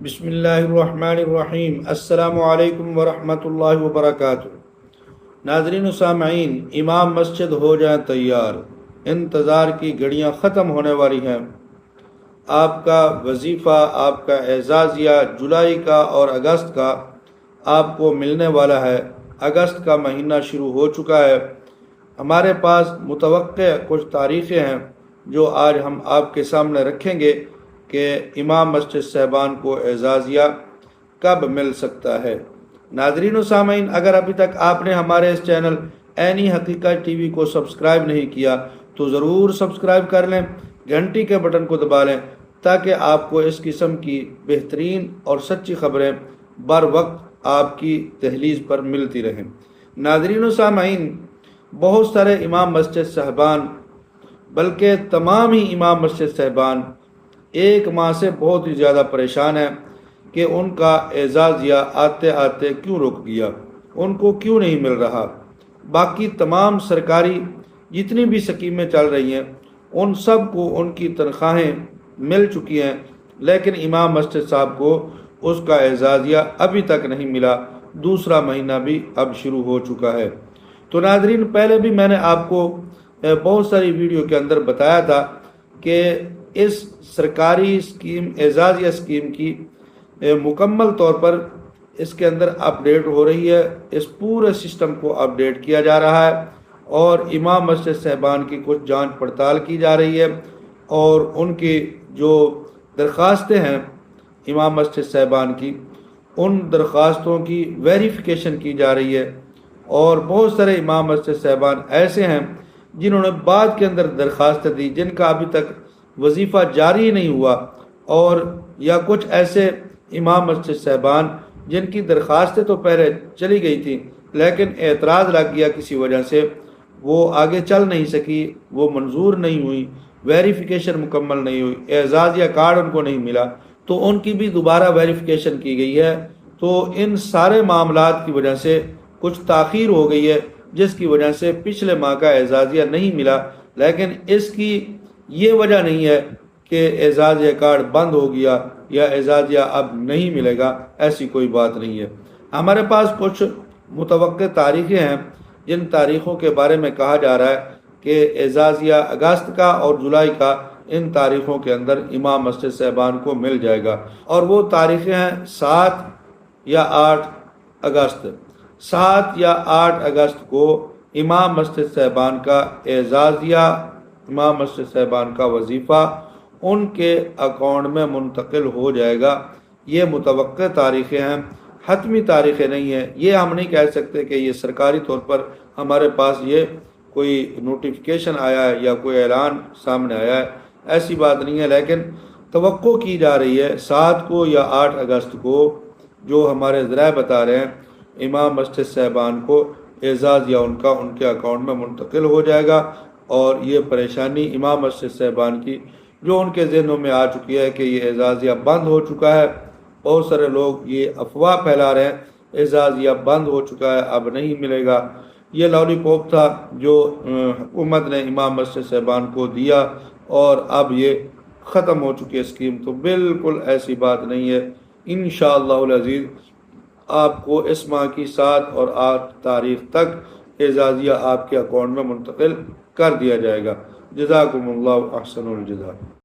بسم اللہ الرحمن الرحیم۔ السلام علیکم ورحمۃ اللہ وبرکاتہ۔ ناظرین و سامعین، امام مسجد ہو جائیں تیار، انتظار کی گھڑیاں ختم ہونے والی ہیں۔ آپ کا وظیفہ، آپ کا اعزازیہ جولائی کا اور اگست کا آپ کو ملنے والا ہے۔ اگست کا مہینہ شروع ہو چکا ہے۔ ہمارے پاس متوقع کچھ تاریخیں ہیں جو آج ہم آپ کے سامنے رکھیں گے کہ امام مسجد صاحبان کو اعزازیہ کب مل سکتا ہے۔ ناظرین و سامعین، اگر ابھی تک آپ نے ہمارے اس چینل عینی حقیقت ٹی وی کو سبسکرائب نہیں کیا تو ضرور سبسکرائب کر لیں، گھنٹی کے بٹن کو دبا لیں تاکہ آپ کو اس قسم کی بہترین اور سچی خبریں بر وقت آپ کی دہلیز پر ملتی رہیں۔ ناظرین و سامعین، بہت سارے امام مسجد صاحبان بلکہ تمام ہی امام مسجد صاحبان ایک ماہ سے بہت ہی زیادہ پریشان ہیں کہ ان کا اعزازیہ آتے آتے کیوں رک گیا، ان کو کیوں نہیں مل رہا۔ باقی تمام سرکاری جتنی بھی سکیمیں چل رہی ہیں ان سب کو ان کی تنخواہیں مل چکی ہیں، لیکن امام مسجد صاحب کو اس کا اعزازیہ ابھی تک نہیں ملا۔ دوسرا مہینہ بھی اب شروع ہو چکا ہے۔ تو ناظرین، پہلے بھی میں نے آپ کو بہت ساری ویڈیو کے اندر بتایا تھا کہ اس سرکاری اسکیم، اعزازیہ اسکیم کی مکمل طور پر اس کے اندر اپڈیٹ ہو رہی ہے، اس پورے سسٹم کو اپڈیٹ کیا جا رہا ہے اور امام مسجد صاحبان کی کچھ جانچ پڑتال کی جا رہی ہے اور ان کی جو درخواستیں ہیں امام مسجد صاحبان کی، ان درخواستوں کی ویریفیکیشن کی جا رہی ہے۔ اور بہت سارے امام مسجد صاحبان ایسے ہیں جنہوں نے بعد کے اندر درخواستیں دی جن کا ابھی تک وظیفہ جاری نہیں ہوا، اور یا کچھ ایسے امام مسجد صاحبان جن کی درخواستیں تو پہلے چلی گئی تھیں لیکن اعتراض لگ گیا کسی وجہ سے، وہ آگے چل نہیں سکی، وہ منظور نہیں ہوئی، ویریفیکیشن مکمل نہیں ہوئی، اعزازیہ کارڈ ان کو نہیں ملا، تو ان کی بھی دوبارہ ویریفیکیشن کی گئی ہے۔ تو ان سارے معاملات کی وجہ سے کچھ تاخیر ہو گئی ہے، جس کی وجہ سے پچھلے ماہ کا اعزازیہ نہیں ملا۔ لیکن اس کی یہ وجہ نہیں ہے کہ اعزازیہ کارڈ بند ہو گیا یا اعزازیہ اب نہیں ملے گا، ایسی کوئی بات نہیں ہے۔ ہمارے پاس کچھ متوقع تاریخیں ہیں جن تاریخوں کے بارے میں کہا جا رہا ہے کہ اعزازیہ اگست کا اور جولائی کا ان تاریخوں کے اندر امام مسجد صاحبان کو مل جائے گا، اور وہ تاریخیں ہیں 7 یا 8 اگست۔ 7 یا 8 اگست کو امام مسجد صاحبان کا اعزازیہ، امام مسجد صاحبان کا وظیفہ ان کے اکاؤنٹ میں منتقل ہو جائے گا۔ یہ متوقع تاریخیں ہیں، حتمی تاریخیں نہیں ہیں۔ یہ ہم نہیں کہہ سکتے کہ یہ سرکاری طور پر ہمارے پاس یہ کوئی نوٹیفیکیشن آیا ہے یا کوئی اعلان سامنے آیا ہے، ایسی بات نہیں ہے، لیکن توقع کی جا رہی ہے 7 کو یا 8 اگست کو، جو ہمارے ذرائع بتا رہے ہیں، امام مسجد صاحبان کو اعزازیہ ان کا ان کے اکاؤنٹ میں منتقل ہو جائے گا۔ اور یہ پریشانی امام مسجد صاحبان کی جو ان کے ذہنوں میں آ چکی ہے کہ یہ اعزازیہ بند ہو چکا ہے، بہت سارے لوگ یہ افواہ پھیلا رہے ہیں اعزازیہ بند ہو چکا ہے، اب نہیں ملے گا، یہ لالی پاپ تھا جو حکومت نے امام مسجد صاحبان کو دیا اور اب یہ ختم ہو چکی ہے اسکیم۔ تو بالکل ایسی بات نہیں ہے۔ انشاءاللہ العزیز آپ کو اس ماہ کی 7 اور 8 تاریخ تک اعزازیہ آپ کے اکاؤنٹ میں منتقل کر دیا جائے گا۔ جزاکم اللہ احسن الجزا۔